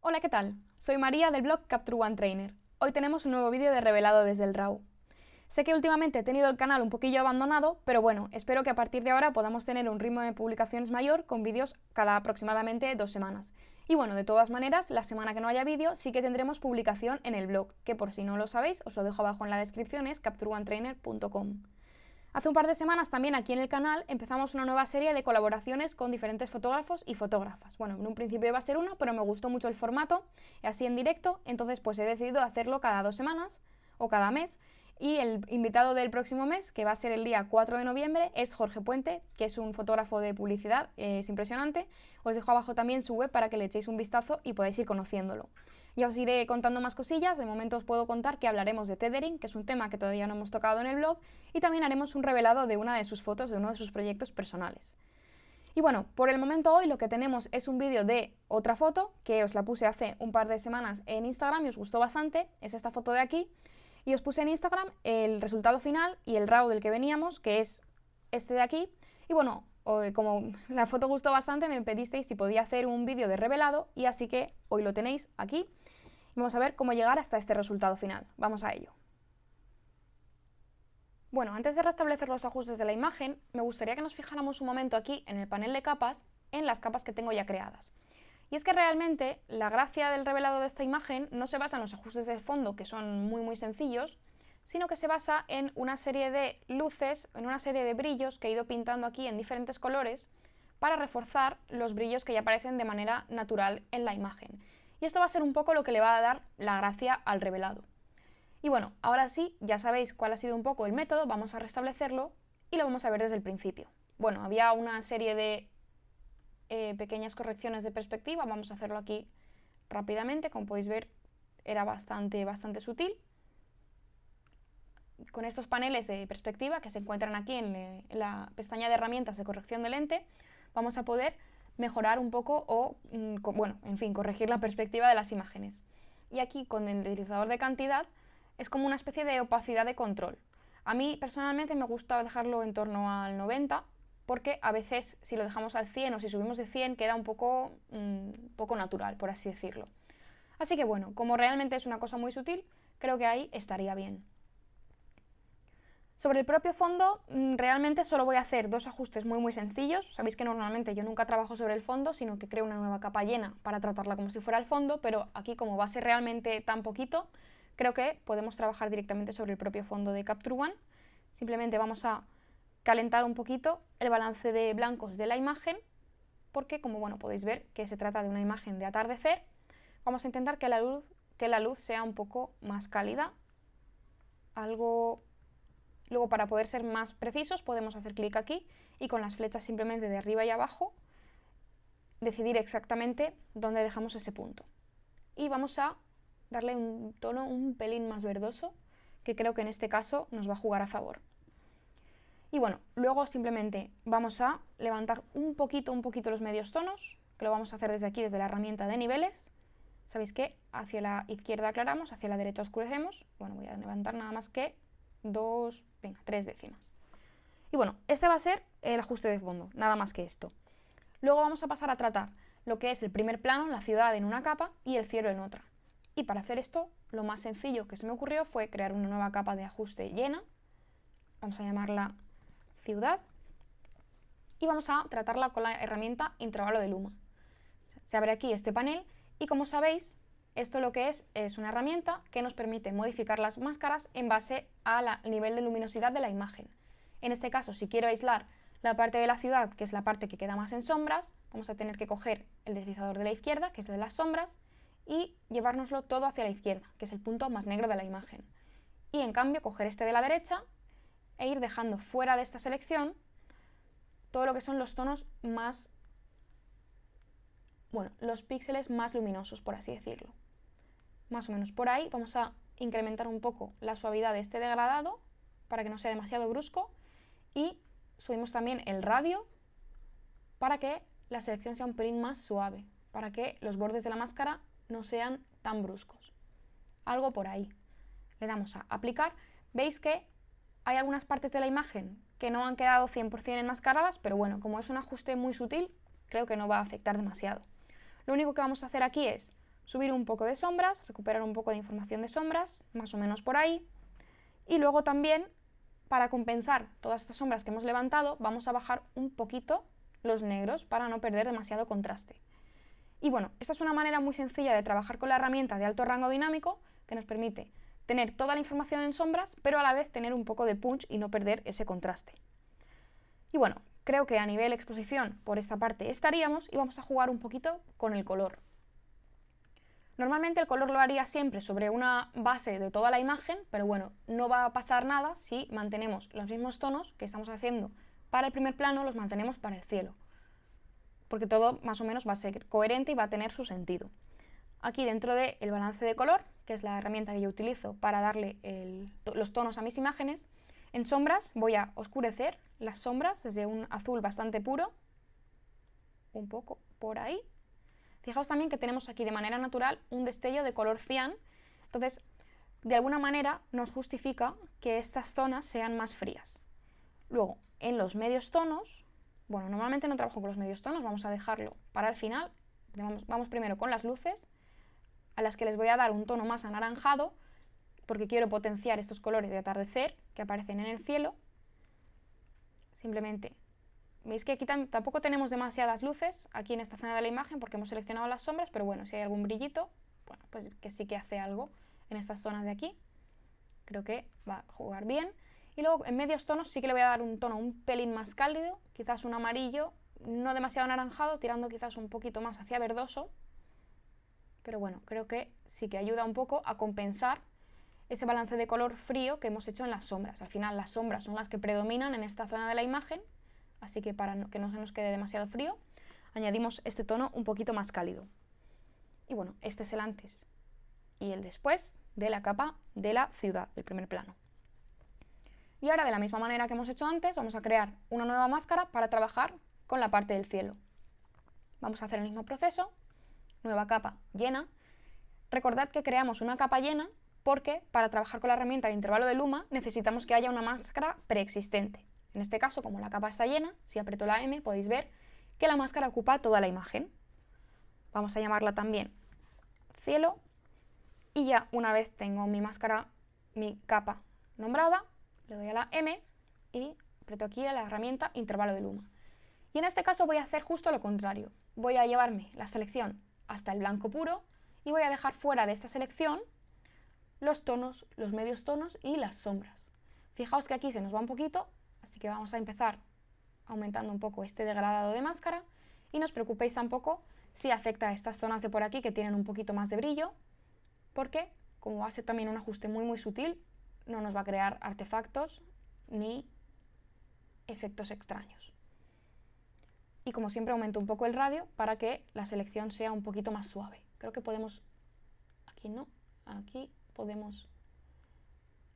Hola, ¿qué tal? Soy María del blog Capture One Trainer. Hoy tenemos un nuevo vídeo de revelado desde el RAW. Sé que últimamente he tenido el canal un poquillo abandonado, pero bueno, espero que a partir de ahora podamos tener un ritmo de publicaciones mayor con vídeos cada aproximadamente 2 semanas. Y bueno, de todas maneras, la semana que no haya vídeo sí que tendremos publicación en el blog, que por si no lo sabéis, os lo dejo abajo en la descripción, es captureonetrainer.com. Hace un par de semanas también aquí en el canal empezamos una nueva serie de colaboraciones con diferentes fotógrafos y fotógrafas. Bueno, en un principio iba a ser una, pero me gustó mucho el formato, así en directo, entonces pues he decidido hacerlo cada 2 semanas o cada mes. Y el invitado del próximo mes, que va a ser el día 4 de noviembre, es Jorge Puente, que es un fotógrafo de publicidad, es impresionante. Os dejo abajo también su web para que le echéis un vistazo y podáis ir conociéndolo. Ya os iré contando más cosillas, de momento os puedo contar que hablaremos de tethering, que es un tema que todavía no hemos tocado en el blog, y también haremos un revelado de una de sus fotos, de uno de sus proyectos personales. Y bueno, por el momento hoy lo que tenemos es un vídeo de otra foto, que os la puse hace un par de semanas en Instagram y os gustó bastante, es esta foto de aquí. Y os puse en Instagram el resultado final y el RAW del que veníamos, que es este de aquí. Y bueno, como la foto gustó bastante, me pedisteis si podía hacer un vídeo de revelado, y así que hoy lo tenéis aquí. Vamos a ver cómo llegar hasta este resultado final. Vamos a ello. Bueno, antes de restablecer los ajustes de la imagen, me gustaría que nos fijáramos un momento aquí en el panel de capas, en las capas que tengo ya creadas. Y es que realmente la gracia del revelado de esta imagen no se basa en los ajustes del fondo, que son muy sencillos, sino que se basa en una serie de luces, en una serie de brillos que he ido pintando aquí en diferentes colores para reforzar los brillos que ya aparecen de manera natural en la imagen. Y esto va a ser un poco lo que le va a dar la gracia al revelado. Y bueno, ahora sí, ya sabéis cuál ha sido un poco el método, vamos a restablecerlo y lo vamos a ver desde el principio. Bueno, había una serie de pequeñas correcciones de perspectiva, vamos a hacerlo aquí rápidamente, como podéis ver era bastante sutil. Con estos paneles de perspectiva que se encuentran aquí en la pestaña de herramientas de corrección de lente, vamos a poder mejorar un poco o, bueno, en fin, corregir la perspectiva de las imágenes. Y aquí con el deslizador de cantidad es como una especie de opacidad de control. A mí personalmente me gusta dejarlo en torno al 90, porque a veces si lo dejamos al 100 o si subimos de 100 queda un poco natural, por así decirlo. Así que bueno, como realmente es una cosa muy sutil, creo que ahí estaría bien. Sobre el propio fondo, realmente solo voy a hacer 2 ajustes muy sencillos. Sabéis que normalmente yo nunca trabajo sobre el fondo, sino que creo una nueva capa llena para tratarla como si fuera el fondo, pero aquí como va a ser realmente tan poquito, creo que podemos trabajar directamente sobre el propio fondo de Capture One. Simplemente vamos a calentar un poquito el balance de blancos de la imagen, porque como bueno, podéis ver que se trata de una imagen de atardecer, vamos a intentar que la luz sea un poco más cálida. Luego, para poder ser más precisos, podemos hacer clic aquí y con las flechas simplemente de arriba y abajo decidir exactamente dónde dejamos ese punto. Y vamos a darle un tono un pelín más verdoso, que creo que en este caso nos va a jugar a favor. Y bueno, luego simplemente vamos a levantar un poquito los medios tonos, que lo vamos a hacer desde aquí, desde la herramienta de niveles. Sabéis que hacia la izquierda aclaramos, hacia la derecha oscurecemos. Bueno, voy a levantar nada más que 3 décimas. Y bueno, este va a ser el ajuste de fondo, nada más que esto. Luego vamos a pasar a tratar lo que es el primer plano, la ciudad en una capa y el cielo en otra. Y para hacer esto, lo más sencillo que se me ocurrió fue crear una nueva capa de ajuste llena. Vamos a llamarla ciudad y vamos a tratarla con la herramienta intervalo de luma. Se abre aquí este panel y, como sabéis, esto lo que es una herramienta que nos permite modificar las máscaras en base al nivel de luminosidad de la imagen. En este caso, si quiero aislar la parte de la ciudad, que es la parte que queda más en sombras, vamos a tener que coger el deslizador de la izquierda, que es el de las sombras, y llevárnoslo todo hacia la izquierda, que es el punto más negro de la imagen. Y en cambio, coger este de la derecha e ir dejando fuera de esta selección todo lo que son los tonos más, bueno, los píxeles más luminosos, por así decirlo. Más o menos por ahí vamos a incrementar un poco la suavidad de este degradado para que no sea demasiado brusco, y subimos también el radio para que la selección sea un pelín más suave, para que los bordes de la máscara no sean tan bruscos. Algo por ahí. Le damos a aplicar. Veis que hay algunas partes de la imagen que no han quedado 100% enmascaradas, pero bueno, como es un ajuste muy sutil, creo que no va a afectar demasiado. Lo único que vamos a hacer aquí es subir un poco de sombras, recuperar un poco de información de sombras, más o menos por ahí. Y luego también, para compensar todas estas sombras que hemos levantado, vamos a bajar un poquito los negros para no perder demasiado contraste. Y bueno, esta es una manera muy sencilla de trabajar con la herramienta de alto rango dinámico que nos permite tener toda la información en sombras, pero a la vez tener un poco de punch y no perder ese contraste. Y bueno, creo que a nivel exposición por esta parte estaríamos y vamos a jugar un poquito con el color. Normalmente el color lo haría siempre sobre una base de toda la imagen, pero bueno, no va a pasar nada si mantenemos los mismos tonos que estamos haciendo para el primer plano, los mantenemos para el cielo, porque todo más o menos va a ser coherente y va a tener su sentido. Aquí dentro del balance de color, que es la herramienta que yo utilizo para darle los tonos a mis imágenes, en sombras voy a oscurecer las sombras desde un azul bastante puro, un poco por ahí. Fijaos también que tenemos aquí de manera natural un destello de color cian, entonces de alguna manera nos justifica que estas zonas sean más frías. Luego, en los medios tonos, bueno, normalmente no trabajo con los medios tonos, vamos a dejarlo para el final. Vamos primero con las luces, a las que les voy a dar un tono más anaranjado, porque quiero potenciar estos colores de atardecer que aparecen en el cielo. Simplemente, veis que aquí tampoco tenemos demasiadas luces, aquí en esta zona de la imagen, porque hemos seleccionado las sombras, pero bueno, si hay algún brillito, bueno, pues que sí que hace algo en estas zonas de aquí. Creo que va a jugar bien. Y luego en medios tonos sí que le voy a dar un tono un pelín más cálido, quizás un amarillo, no demasiado anaranjado, tirando quizás un poquito más hacia verdoso. Pero bueno, creo que sí que ayuda un poco a compensar ese balance de color frío que hemos hecho en las sombras. Al final las sombras son las que predominan en esta zona de la imagen, así que para que no se nos quede demasiado frío, añadimos este tono un poquito más cálido. Y bueno, este es el antes y el después de la capa de la ciudad, del primer plano. Y ahora, de la misma manera que hemos hecho antes, vamos a crear una nueva máscara para trabajar con la parte del cielo. Vamos a hacer el mismo proceso, nueva capa llena. Recordad que creamos una capa llena porque para trabajar con la herramienta de intervalo de luma necesitamos que haya una máscara preexistente. En este caso, como la capa está llena, si aprieto la M podéis ver que la máscara ocupa toda la imagen. Vamos a llamarla también cielo y ya una vez tengo mi máscara, mi capa nombrada, le doy a la M y aprieto aquí a la herramienta intervalo de luma. Y en este caso voy a hacer justo lo contrario. Voy a llevarme la selección hasta el blanco puro y voy a dejar fuera de esta selección los tonos, los medios tonos y las sombras. Fijaos que aquí se nos va un poquito, así que vamos a empezar aumentando un poco este degradado de máscara y no os preocupéis tampoco si afecta a estas zonas de por aquí que tienen un poquito más de brillo, porque como va a ser también un ajuste muy sutil, no nos va a crear artefactos ni efectos extraños. Y como siempre aumento un poco el radio para que la selección sea un poquito más suave. Creo que podemos, aquí no, aquí podemos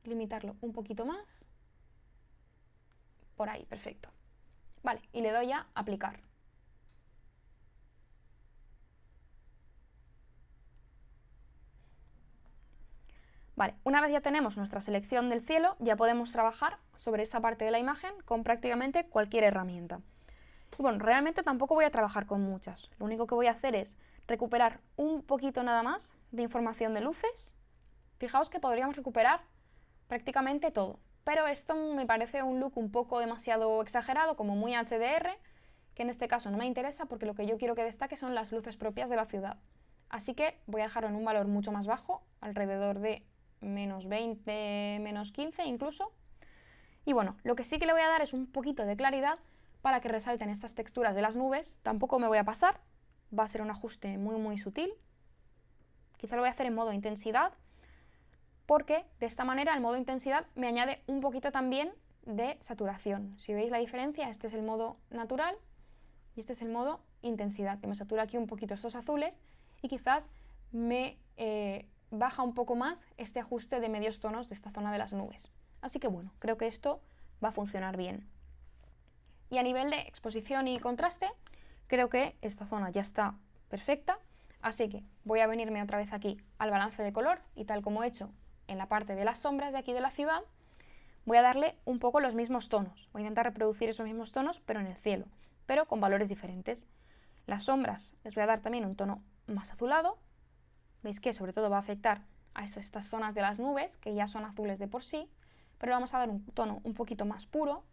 limitarlo un poquito más. Por ahí, perfecto. Vale, y le doy a aplicar. Vale, una vez ya tenemos nuestra selección del cielo, ya podemos trabajar sobre esa parte de la imagen con prácticamente cualquier herramienta. Y bueno, realmente tampoco voy a trabajar con muchas. Lo único que voy a hacer es recuperar un poquito nada más de información de luces. Fijaos que podríamos recuperar prácticamente todo, pero esto me parece un look un poco demasiado exagerado, como muy HDR, que en este caso no me interesa porque lo que yo quiero que destaque son las luces propias de la ciudad. Así que voy a dejarlo en un valor mucho más bajo, alrededor de menos 20, menos 15 incluso. Y bueno, lo que sí que le voy a dar es un poquito de claridad para que resalten estas texturas de las nubes. Tampoco me voy a pasar, va a ser un ajuste muy sutil. Quizá lo voy a hacer en modo intensidad, porque de esta manera el modo intensidad me añade un poquito también de saturación. Si veis la diferencia, este es el modo natural y este es el modo intensidad, que me satura aquí un poquito estos azules y quizás me baja un poco más este ajuste de medios tonos de esta zona de las nubes. Así que bueno, creo que esto va a funcionar bien. Y a nivel de exposición y contraste, creo que esta zona ya está perfecta, así que voy a venirme otra vez aquí al balance de color y tal como he hecho en la parte de las sombras de aquí de la ciudad, voy a darle un poco los mismos tonos. Voy a intentar reproducir esos mismos tonos, pero en el cielo, pero con valores diferentes. Las sombras les voy a dar también un tono más azulado, Veis que sobre todo va a afectar a estas zonas de las nubes, que ya son azules de por sí, pero le vamos a dar un tono un poquito más puro.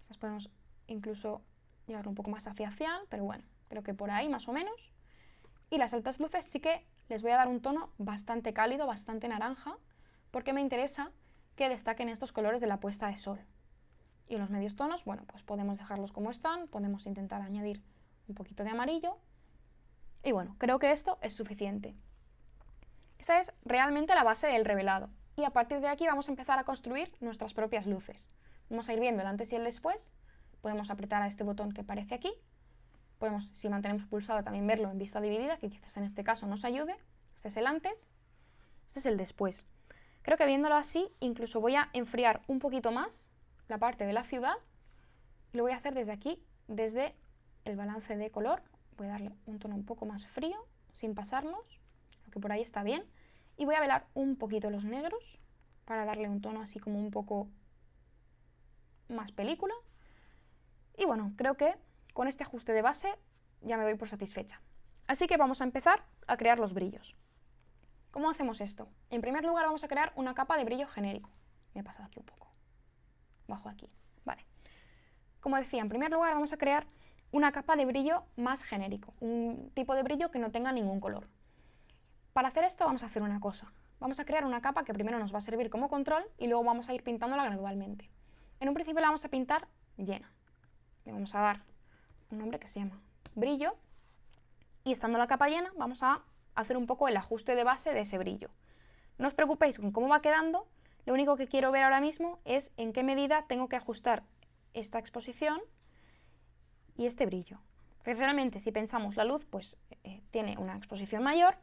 Las podemos incluso llevarlo un poco más hacia cian, pero bueno, creo que por ahí más o menos. Y las altas luces sí que les voy a dar un tono bastante cálido, bastante naranja, porque me interesa que destaquen estos colores de la puesta de sol. Y los medios tonos, bueno, pues podemos dejarlos como están, podemos intentar añadir un poquito de amarillo. Y bueno, creo que esto es suficiente. Esta es realmente la base del revelado. Y a partir de aquí vamos a empezar a construir nuestras propias luces. Vamos a ir viendo el antes y el después. Podemos apretar a este botón que aparece aquí. Podemos, si mantenemos pulsado, también verlo en vista dividida, que quizás en este caso nos ayude. Este es el antes, este es el después. Creo que viéndolo así, incluso voy a enfriar un poquito más la parte de la ciudad. Y lo voy a hacer desde aquí, desde el balance de color. Voy a darle un tono un poco más frío, sin pasarnos, creo que por ahí está bien. Y voy a velar un poquito los negros, para darle un tono así como un poco más película. Y bueno, creo que con este ajuste de base ya me doy por satisfecha. Así que vamos a empezar a crear los brillos. ¿Cómo hacemos esto? En primer lugar vamos a crear una capa de brillo genérico. Me he pasado aquí un poco. Bajo aquí. Vale. Como decía, en primer lugar vamos a crear una capa de brillo más genérico. Un tipo de brillo que no tenga ningún color. Para hacer esto vamos a hacer una cosa. Vamos a crear una capa que primero nos va a servir como control y luego vamos a ir pintándola gradualmente. En un principio la vamos a pintar llena. Le vamos a dar un nombre que se llama brillo, y estando la capa llena vamos a hacer un poco el ajuste de base de ese brillo. No os preocupéis con cómo va quedando, lo único que quiero ver ahora mismo es en qué medida tengo que ajustar esta exposición y este brillo. Porque realmente si pensamos la luz, pues tiene una exposición mayor,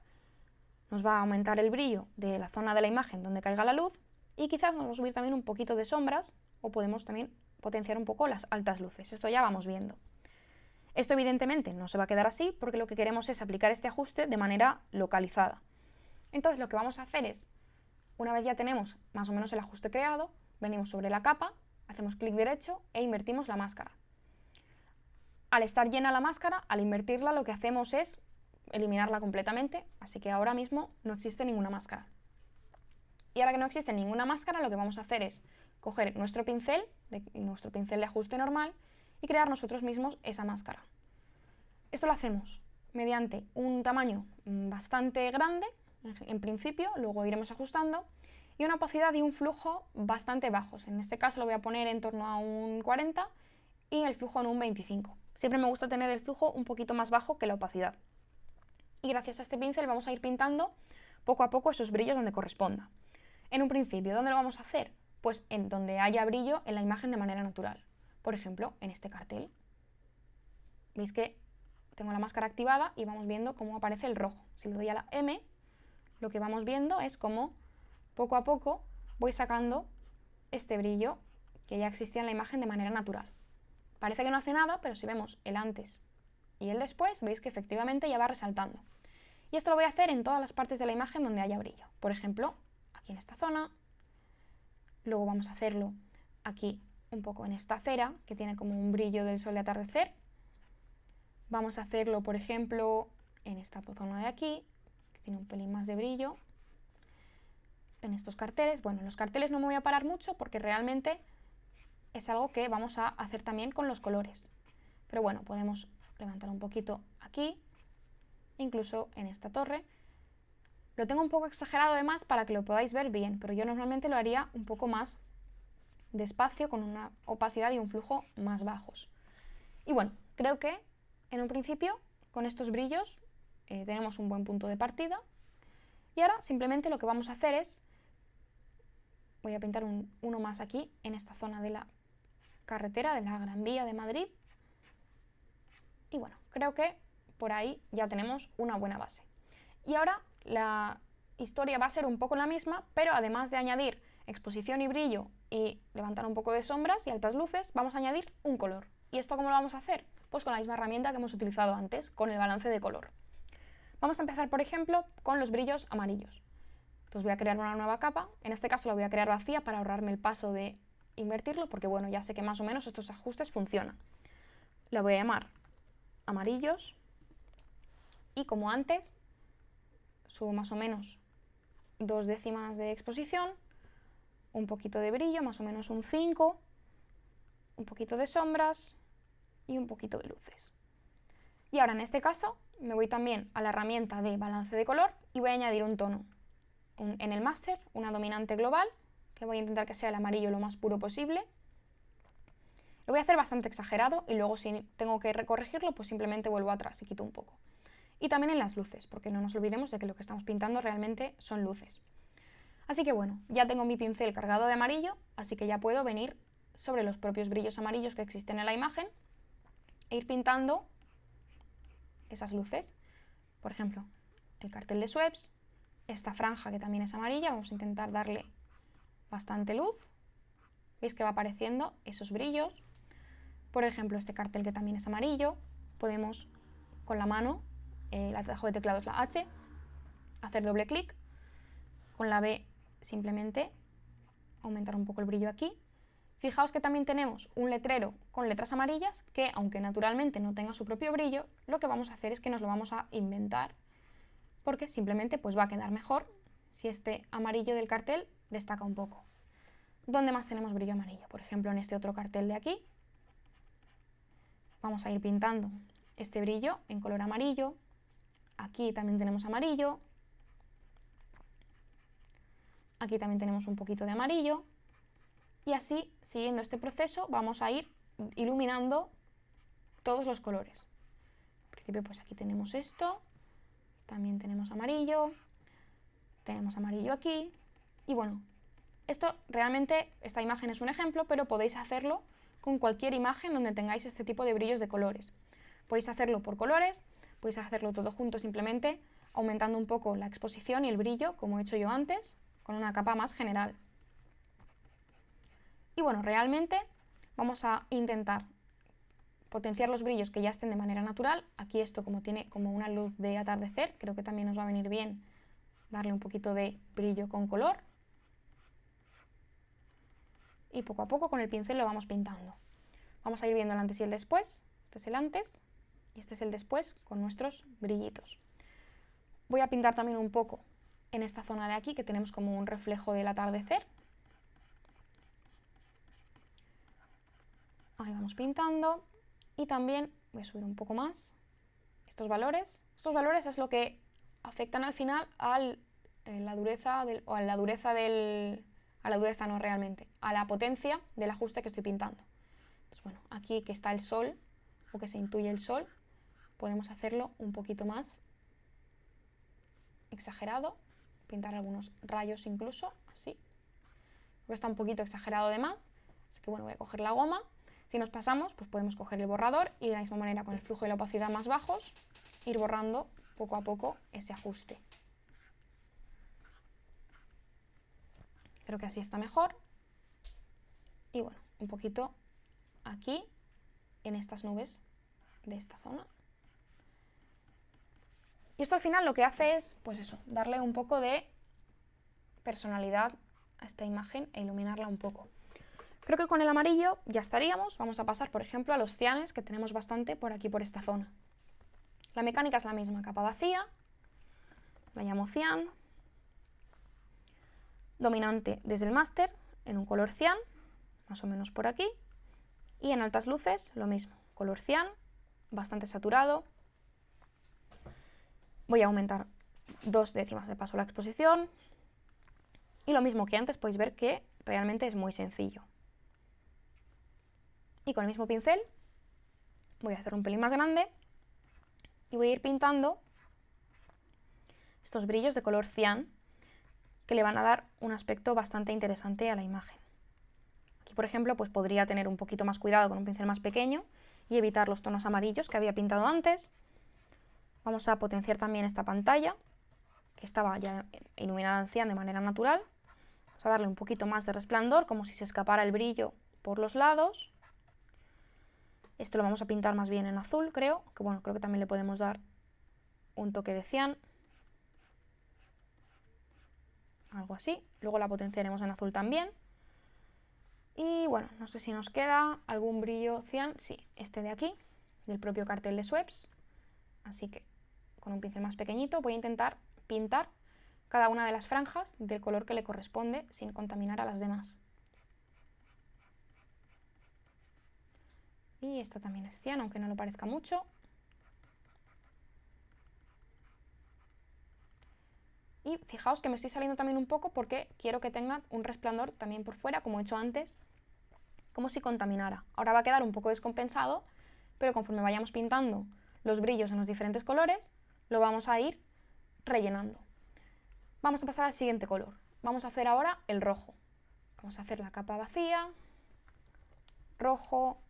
nos va a aumentar el brillo de la zona de la imagen donde caiga la luz y quizás nos va a subir también un poquito de sombras o podemos también potenciar un poco las altas luces. Esto ya vamos viendo. Esto evidentemente no se va a quedar así porque lo que queremos es aplicar este ajuste de manera localizada. Entonces lo que vamos a hacer es, una vez ya tenemos más o menos el ajuste creado, venimos sobre la capa, hacemos clic derecho e invertimos la máscara. Al estar llena la máscara, al invertirla lo que hacemos es eliminarla completamente, así que ahora mismo no existe ninguna máscara. Y ahora que no existe ninguna máscara, lo que vamos a hacer es coger nuestro pincel de ajuste normal y crear nosotros mismos esa máscara. Esto lo hacemos mediante un tamaño bastante grande, en principio, luego iremos ajustando, y una opacidad y un flujo bastante bajos. En este caso lo voy a poner en torno a un 40 y el flujo en un 25. Siempre me gusta tener el flujo un poquito más bajo que la opacidad. Y gracias a este pincel vamos a ir pintando poco a poco esos brillos donde corresponda. En un principio, ¿dónde lo vamos a hacer? Pues en donde haya brillo en la imagen de manera natural. Por ejemplo, en este cartel. Veis que tengo la máscara activada y vamos viendo cómo aparece el rojo. Si le doy a la M, lo que vamos viendo es cómo poco a poco voy sacando este brillo que ya existía en la imagen de manera natural. Parece que no hace nada, pero si vemos el antes y el después, veis que efectivamente ya va resaltando. Y esto lo voy a hacer en todas las partes de la imagen donde haya brillo. Por ejemplo, aquí en esta zona. Luego vamos a hacerlo aquí un poco en esta acera, que tiene como un brillo del sol de atardecer. Vamos a hacerlo, por ejemplo, en esta zona de aquí, que tiene un pelín más de brillo. En estos carteles, bueno, en los carteles no me voy a parar mucho porque realmente es algo que vamos a hacer también con los colores. Pero bueno, podemos levantar un poquito aquí, incluso en esta torre. Lo tengo un poco exagerado además para que lo podáis ver bien, pero yo normalmente lo haría un poco más despacio, con una opacidad y un flujo más bajos. Y bueno, creo que en un principio con estos brillos tenemos un buen punto de partida. Y ahora simplemente lo que vamos a hacer es, voy a pintar uno más aquí en esta zona de la carretera, de la Gran Vía de Madrid. Y bueno, creo que por ahí ya tenemos una buena base. Y ahora la historia va a ser un poco la misma, pero además de añadir exposición y brillo y levantar un poco de sombras y altas luces, vamos a añadir un color. ¿Y esto cómo lo vamos a hacer? Pues con la misma herramienta que hemos utilizado antes, con el balance de color. Vamos a empezar, por ejemplo, con los brillos amarillos. Entonces voy a crear una nueva capa, en este caso la voy a crear vacía para ahorrarme el paso de invertirlo, porque bueno, ya sé que más o menos estos ajustes funcionan. La voy a llamar amarillos y como antes, subo más o menos 2 décimas de exposición, un poquito de brillo, más o menos un 5, un poquito de sombras y un poquito de luces. Y ahora en este caso me voy también a la herramienta de balance de color y voy a añadir un tono. En el máster, una dominante global, que voy a intentar que sea el amarillo lo más puro posible. Lo voy a hacer bastante exagerado y luego si tengo que corregirlo, pues simplemente vuelvo atrás y quito un poco. Y también en las luces, porque no nos olvidemos de que lo que estamos pintando realmente son luces. Así que bueno, ya tengo mi pincel cargado de amarillo, así que ya puedo venir sobre los propios brillos amarillos que existen en la imagen e ir pintando esas luces. Por ejemplo, el cartel de Schweppes, esta franja que también es amarilla, vamos a intentar darle bastante luz. ¿Veis que va apareciendo esos brillos? Por ejemplo, este cartel que también es amarillo, podemos con la mano, el atajo de teclado es la H, hacer doble clic, con la B simplemente aumentar un poco el brillo aquí. Fijaos que también tenemos un letrero con letras amarillas que, aunque naturalmente no tenga su propio brillo, lo que vamos a hacer es que nos lo vamos a inventar, porque simplemente pues va a quedar mejor si este amarillo del cartel destaca un poco. ¿Dónde más tenemos brillo amarillo? Por ejemplo, en este otro cartel de aquí, vamos a ir pintando este brillo en color amarillo. Aquí también tenemos amarillo. Aquí también tenemos un poquito de amarillo. Y así, siguiendo este proceso, vamos a ir iluminando todos los colores. En principio, pues aquí tenemos esto. También tenemos amarillo aquí, y bueno, esto realmente, esta imagen es un ejemplo, pero podéis hacerlo con cualquier imagen donde tengáis este tipo de brillos de colores. Podéis hacerlo por colores, podéis hacerlo todo junto simplemente, aumentando un poco la exposición y el brillo, como he hecho yo antes, con una capa más general. Y bueno, realmente vamos a intentar potenciar los brillos que ya estén de manera natural. Aquí esto, como tiene como una luz de atardecer, creo que también nos va a venir bien darle un poquito de brillo con color. Y poco a poco con el pincel lo vamos pintando. Vamos a ir viendo el antes y el después. Este es el antes y este es el después con nuestros brillitos. Voy a pintar también un poco en esta zona de aquí, que tenemos como un reflejo del atardecer. Ahí vamos pintando. Y también voy a subir un poco más estos valores. Estos valores es lo que afectan al final a la dureza no realmente, a la potencia del ajuste que estoy pintando. Entonces, bueno, aquí que está el sol, o que se intuye el sol, podemos hacerlo un poquito más exagerado, pintar algunos rayos incluso, así, porque está un poquito exagerado de más. Así que bueno, voy a coger la goma. Si nos pasamos, pues podemos coger el borrador y de la misma manera con el flujo y la opacidad más bajos, ir borrando poco a poco ese ajuste. Creo que así está mejor. Y bueno, un poquito aquí, en estas nubes de esta zona. Y esto al final lo que hace es, pues eso, darle un poco de personalidad a esta imagen e iluminarla un poco. Creo que con el amarillo ya estaríamos. Vamos a pasar, por ejemplo, a los cianes, que tenemos bastante por aquí, por esta zona. La mecánica es la misma, capa vacía, la llamo cian, dominante desde el máster, en un color cian, más o menos por aquí, y en altas luces lo mismo, color cian, bastante saturado. Voy a aumentar 2 décimas de paso la exposición, y lo mismo que antes, podéis ver que realmente es muy sencillo. Y con el mismo pincel voy a hacer un pelín más grande y voy a ir pintando estos brillos de color cian que le van a dar un aspecto bastante interesante a la imagen. Aquí, por ejemplo, pues podría tener un poquito más cuidado con un pincel más pequeño y evitar los tonos amarillos que había pintado antes. Vamos a potenciar también esta pantalla, que estaba ya iluminada en cian de manera natural. Vamos a darle un poquito más de resplandor, como si se escapara el brillo por los lados. Esto lo vamos a pintar más bien en azul, creo, que bueno, creo que también le podemos dar un toque de cian. Algo así. Luego la potenciaremos en azul también. Y bueno, no sé si nos queda algún brillo cian. Sí, este de aquí, del propio cartel de Schweppes. Así que con un pincel más pequeñito voy a intentar pintar cada una de las franjas del color que le corresponde sin contaminar a las demás. Y esta también es cian, aunque no lo parezca mucho. Y fijaos que me estoy saliendo también un poco porque quiero que tenga un resplandor también por fuera, como he hecho antes, como si contaminara. Ahora va a quedar un poco descompensado, pero conforme vayamos pintando los brillos en los diferentes colores, lo vamos a ir rellenando. Vamos a pasar al siguiente color. Vamos a hacer ahora el rojo. Vamos a hacer la capa vacía, rojo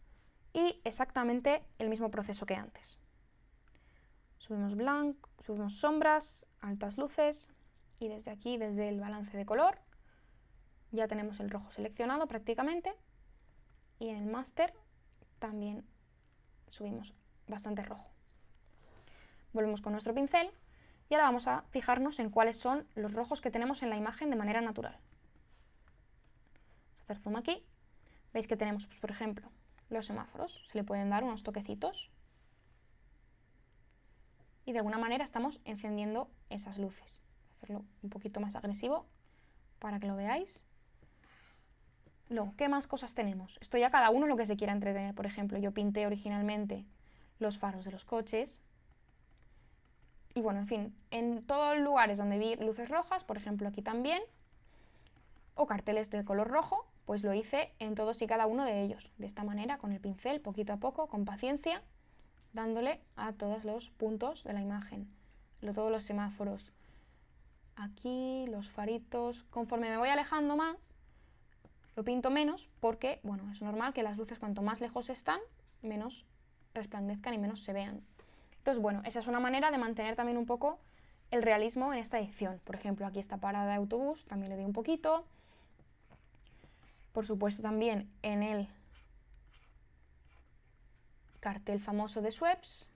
y exactamente el mismo proceso que antes. Subimos blanco, subimos sombras, altas luces y desde aquí, desde el balance de color, ya tenemos el rojo seleccionado prácticamente y en el máster también subimos bastante rojo. Volvemos con nuestro pincel y ahora vamos a fijarnos en cuáles son los rojos que tenemos en la imagen de manera natural. Vamos a hacer zoom aquí. Veis que tenemos, pues, por ejemplo, los semáforos. Se le pueden dar unos toquecitos. Y de alguna manera estamos encendiendo esas luces. Voy a hacerlo un poquito más agresivo para que lo veáis. Luego, ¿qué más cosas tenemos? Esto ya cada uno lo que se quiera entretener. Por ejemplo, yo pinté originalmente los faros de los coches. Y bueno, en fin, en todos los lugares donde vi luces rojas, por ejemplo aquí también, o carteles de color rojo, pues lo hice en todos y cada uno de ellos. De esta manera, con el pincel, poquito a poco, con paciencia, dándole a todos los puntos de la imagen, todos los semáforos. Aquí, los faritos. Conforme me voy alejando más, lo pinto menos porque, bueno, es normal que las luces cuanto más lejos están, menos resplandezcan y menos se vean. Entonces, bueno, esa es una manera de mantener también un poco el realismo en esta edición. Por ejemplo, aquí esta parada de autobús, también le di un poquito. Por supuesto, también en el cartel famoso de Schweppes.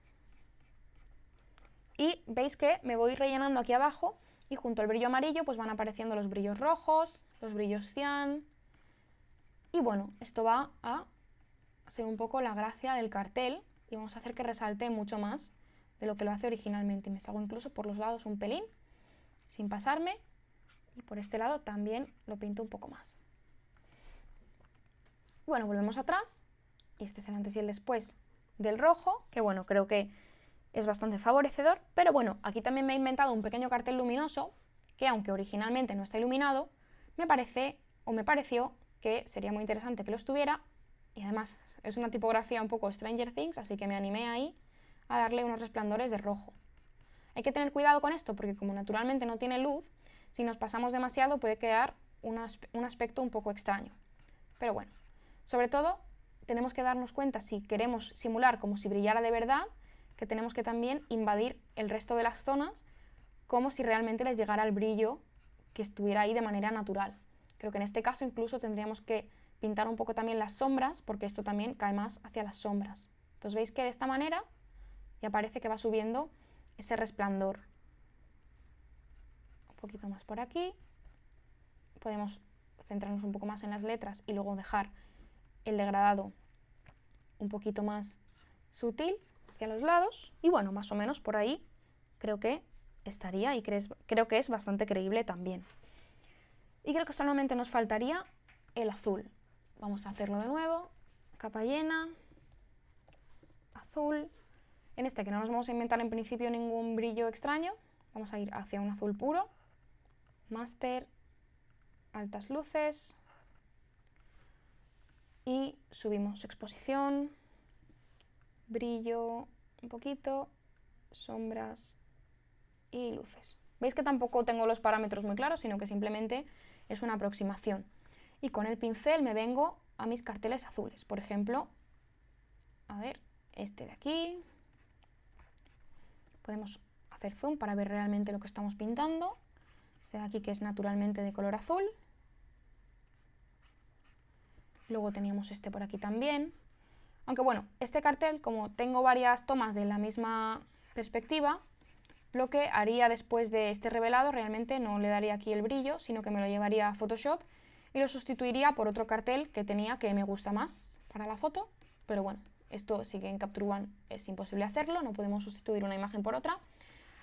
Y veis que me voy rellenando aquí abajo y junto al brillo amarillo pues van apareciendo los brillos rojos, los brillos cian. Y bueno, esto va a ser un poco la gracia del cartel y vamos a hacer que resalte mucho más de lo que lo hace originalmente. Me salgo incluso por los lados un pelín, sin pasarme, y por este lado también lo pinto un poco más. Bueno, volvemos atrás, y este es el antes y el después del rojo, que bueno, creo que es bastante favorecedor, pero bueno, aquí también me he inventado un pequeño cartel luminoso, que aunque originalmente no está iluminado, me pareció que sería muy interesante que lo estuviera, y además es una tipografía un poco Stranger Things, así que me animé ahí a darle unos resplandores de rojo. Hay que tener cuidado con esto porque como naturalmente no tiene luz, si nos pasamos demasiado puede quedar un aspecto un poco extraño. Pero bueno, sobre todo tenemos que darnos cuenta si queremos simular como si brillara de verdad, que tenemos que también invadir el resto de las zonas como si realmente les llegara el brillo que estuviera ahí de manera natural. Creo que en este caso incluso tendríamos que pintar un poco también las sombras, porque esto también cae más hacia las sombras. Entonces veis que de esta manera ya parece que va subiendo ese resplandor. Un poquito más por aquí. Podemos centrarnos un poco más en las letras y luego dejar el degradado un poquito más sutil hacia los lados. Y bueno, más o menos por ahí creo que estaría y creo que es bastante creíble también. Y creo que solamente nos faltaría el azul. Vamos a hacerlo de nuevo. Capa llena. Azul. En este que no nos vamos a inventar en principio ningún brillo extraño, vamos a ir hacia un azul puro, máster, altas luces y subimos exposición, brillo un poquito, sombras y luces. Veis que tampoco tengo los parámetros muy claros, sino que simplemente es una aproximación. Y con el pincel me vengo a mis carteles azules, por ejemplo, a ver, este de aquí. Podemos hacer zoom para ver realmente lo que estamos pintando. Este de aquí que es naturalmente de color azul. Luego teníamos este por aquí también. Aunque bueno, este cartel, como tengo varias tomas de la misma perspectiva, lo que haría después de este revelado realmente no le daría aquí el brillo, sino que me lo llevaría a Photoshop y lo sustituiría por otro cartel que tenía que me gusta más para la foto. Pero bueno, esto sí que en Capture One es imposible hacerlo, no podemos sustituir una imagen por otra.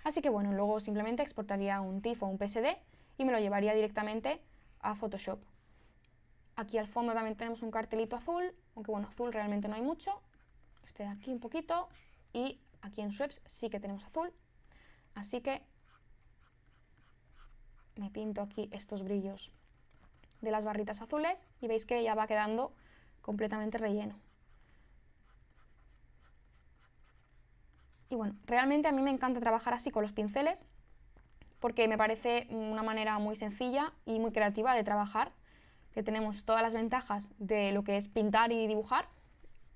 Así que bueno, luego simplemente exportaría un TIFF o un PSD y me lo llevaría directamente a Photoshop. Aquí al fondo también tenemos un cartelito azul, aunque bueno, azul realmente no hay mucho. Este de aquí un poquito, y aquí en Sweeps sí que tenemos azul. Así que me pinto aquí estos brillos de las barritas azules y veis que ya va quedando completamente relleno. Y bueno, realmente a mí me encanta trabajar así con los pinceles porque me parece una manera muy sencilla y muy creativa de trabajar, que tenemos todas las ventajas de lo que es pintar y dibujar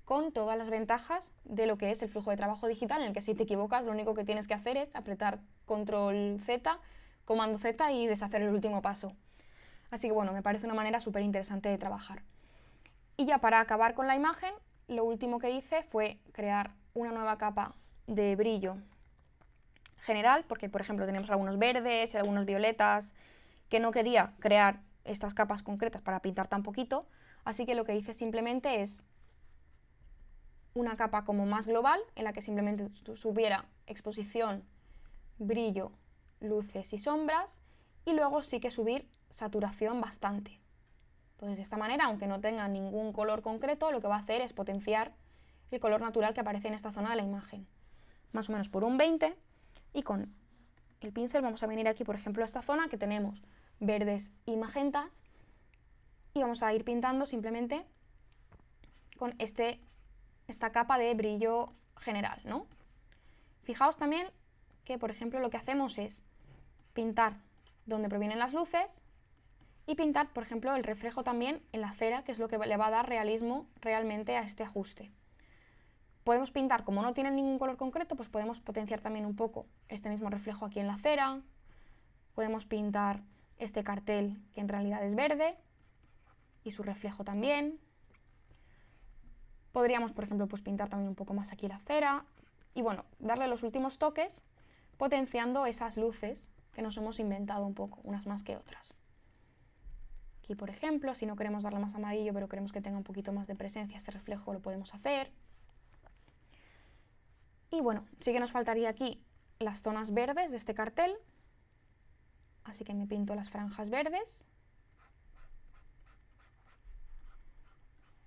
con todas las ventajas de lo que es el flujo de trabajo digital, en el que si te equivocas lo único que tienes que hacer es apretar Control Z, Comando Z y deshacer el último paso. Así que bueno, me parece una manera súper interesante de trabajar. Y ya para acabar con la imagen, lo último que hice fue crear una nueva capa de brillo general, porque por ejemplo tenemos algunos verdes y algunos violetas, que no quería crear estas capas concretas para pintar tan poquito, así que lo que hice simplemente es una capa como más global, en la que simplemente subiera exposición, brillo, luces y sombras, y luego sí que subir saturación bastante. Entonces de esta manera, aunque no tenga ningún color concreto, lo que va a hacer es potenciar el color natural que aparece en esta zona de la imagen. Más o menos por un 20, y con el pincel vamos a venir aquí, por ejemplo, a esta zona que tenemos verdes y magentas, y vamos a ir pintando simplemente con esta capa de brillo general, ¿no? Fijaos también que, por ejemplo, lo que hacemos es pintar donde provienen las luces y pintar, por ejemplo, el reflejo también en la cera, que es lo que le va a dar realismo realmente a este ajuste. Podemos pintar, como no tienen ningún color concreto, pues podemos potenciar también un poco este mismo reflejo aquí en la cera. Podemos pintar este cartel, que en realidad es verde, y su reflejo también. Podríamos, por ejemplo, pues pintar también un poco más aquí la cera. Y bueno, darle los últimos toques, potenciando esas luces que nos hemos inventado un poco, unas más que otras. Aquí, por ejemplo, si no queremos darle más amarillo, pero queremos que tenga un poquito más de presencia este reflejo, lo podemos hacer. Y bueno, sí que nos faltaría aquí las zonas verdes de este cartel, así que me pinto las franjas verdes.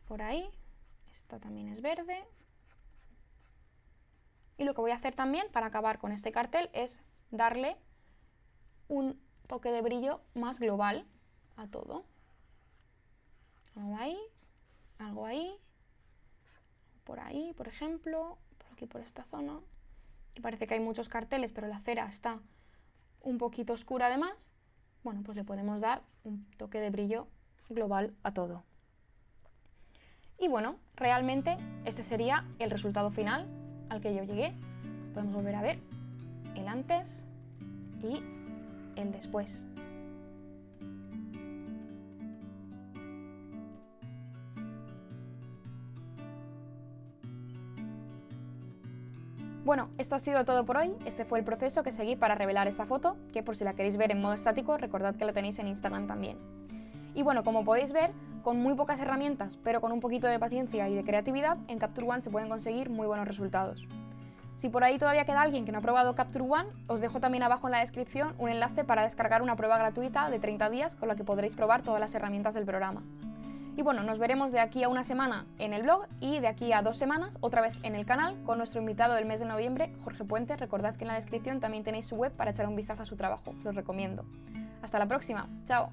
Por ahí, esta también es verde. Y lo que voy a hacer también para acabar con este cartel es darle un toque de brillo más global a todo. Algo ahí, por ahí, por ejemplo, por aquí por esta zona. Y parece que hay muchos carteles, pero la cera está un poquito oscura además. Bueno, pues le podemos dar un toque de brillo global a todo. Y bueno, realmente este sería el resultado final al que yo llegué. Podemos volver a ver el antes y el después. Bueno, esto ha sido todo por hoy. Este fue el proceso que seguí para revelar esta foto, que por si la queréis ver en modo estático, recordad que la tenéis en Instagram también. Y bueno, como podéis ver, con muy pocas herramientas, pero con un poquito de paciencia y de creatividad, en Capture One se pueden conseguir muy buenos resultados. Si por ahí todavía queda alguien que no ha probado Capture One, os dejo también abajo en la descripción un enlace para descargar una prueba gratuita de 30 días con la que podréis probar todas las herramientas del programa. Y bueno, nos veremos de aquí a una semana en el blog y de aquí a 2 semanas otra vez en el canal con nuestro invitado del mes de noviembre, Jorge Puente. Recordad que en la descripción también tenéis su web para echar un vistazo a su trabajo, os lo recomiendo. Hasta la próxima, chao.